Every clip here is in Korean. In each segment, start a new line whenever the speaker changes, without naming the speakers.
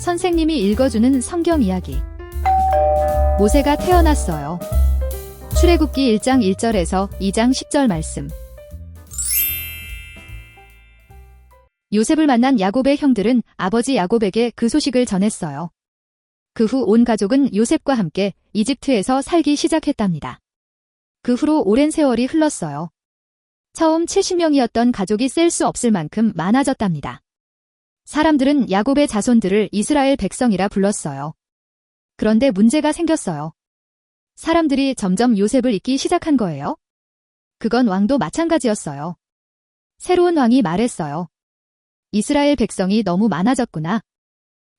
선생님이 읽어주는 성경 이야기. 모세가 태어났어요. 출애굽기 1장 1절에서 2장 10절 말씀. 요셉을 만난 야곱의 형들은 아버지 야곱에게 그 소식을 전했어요. 그 후 온 가족은 요셉과 함께 이집트에서 살기 시작했답니다. 그 후로 오랜 세월이 흘렀어요. 처음 70명이었던 가족이 셀 수 없을 만큼 많아졌답니다. 사람들은 야곱의 자손들을 이스라엘 백성이라 불렀어요. 그런데 문제가 생겼어요. 사람들이 점점 요셉을 잊기 시작한 거예요. 그건 왕도 마찬가지였어요. 새로운 왕이 말했어요. 이스라엘 백성이 너무 많아졌구나.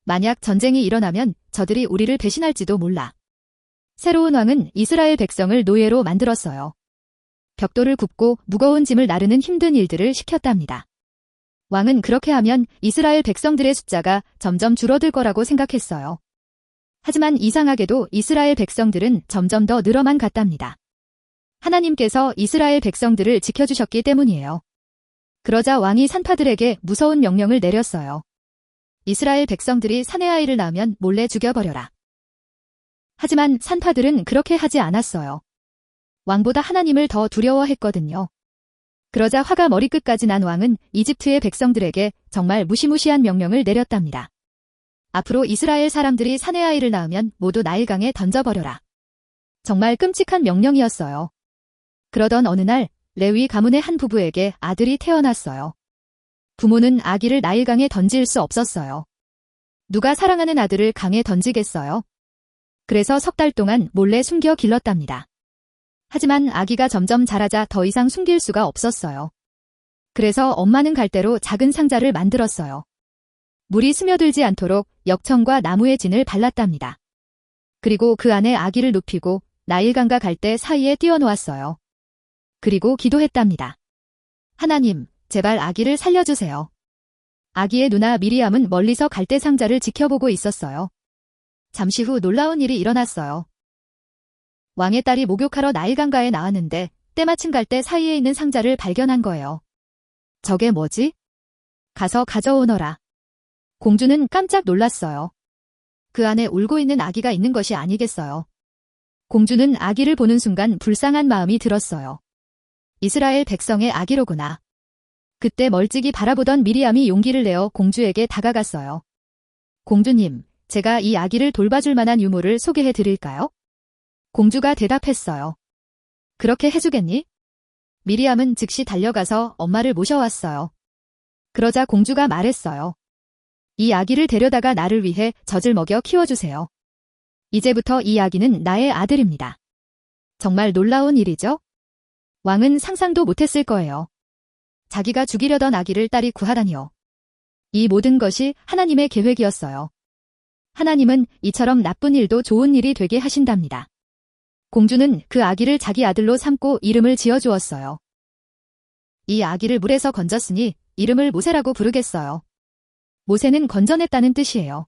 만약 전쟁이 일어나면 저들이 우리를 배신할지도 몰라. 새로운 왕은 이스라엘 백성을 노예로 만들었어요. 벽돌을 굽고 무거운 짐을 나르는 힘든 일들을 시켰답니다. 왕은 그렇게 하면 이스라엘 백성들의 숫자가 점점 줄어들 거라고 생각했어요. 하지만 이상하게도 이스라엘 백성들은 점점 더 늘어만 갔답니다. 하나님께서 이스라엘 백성들을 지켜주셨기 때문이에요. 그러자 왕이 산파들에게 무서운 명령을 내렸어요. 이스라엘 백성들이 사내 아이를 낳으면 몰래 죽여버려라. 하지만 산파들은 그렇게 하지 않았어요. 왕보다 하나님을 더 두려워했거든요. 그러자 화가 머리끝까지 난 왕은 이집트의 백성들에게 정말 무시무시한 명령을 내렸답니다. 앞으로 이스라엘 사람들이 사내 아이를 낳으면 모두 나일강에 던져버려라. 정말 끔찍한 명령이었어요. 그러던 어느 날 레위 가문의 한 부부에게 아들이 태어났어요. 부모는 아기를 나일강에 던질 수 없었어요. 누가 사랑하는 아들을 강에 던지겠어요? 그래서 석 달 동안 몰래 숨겨 길렀답니다. 하지만 아기가 점점 자라자 더 이상 숨길 수가 없었어요. 그래서 엄마는 갈대로 작은 상자를 만들었어요. 물이 스며들지 않도록 역청과 나무의 진을 발랐답니다. 그리고 그 안에 아기를 눕히고 나일강과 갈대 사이에 띄워놓았어요. 그리고 기도했답니다. 하나님, 제발 아기를 살려주세요. 아기의 누나 미리암은 멀리서 갈대 상자를 지켜보고 있었어요. 잠시 후 놀라운 일이 일어났어요. 왕의 딸이 목욕하러 나일강가에 나왔는데 때마침 갈대 사이에 있는 상자를 발견한 거예요. 저게 뭐지? 가서 가져오너라. 공주는 깜짝 놀랐어요. 그 안에 울고 있는 아기가 있는 것이 아니겠어요. 공주는 아기를 보는 순간 불쌍한 마음이 들었어요. 이스라엘 백성의 아기로구나. 그때 멀찍이 바라보던 미리암이 용기를 내어 공주에게 다가갔어요. 공주님, 제가 이 아기를 돌봐줄 만한 유물을 소개해 드릴까요? 공주가 대답했어요. 그렇게 해주겠니? 미리암은 즉시 달려가서 엄마를 모셔왔어요. 그러자 공주가 말했어요. 이 아기를 데려다가 나를 위해 젖을 먹여 키워주세요. 이제부터 이 아기는 나의 아들입니다. 정말 놀라운 일이죠? 왕은 상상도 못했을 거예요. 자기가 죽이려던 아기를 딸이 구하다니요. 이 모든 것이 하나님의 계획이었어요. 하나님은 이처럼 나쁜 일도 좋은 일이 되게 하신답니다. 공주는 그 아기를 자기 아들로 삼고 이름을 지어주었어요. 이 아기를 물에서 건졌으니 이름을 모세라고 부르겠어요. 모세는 건져냈다는 뜻이에요.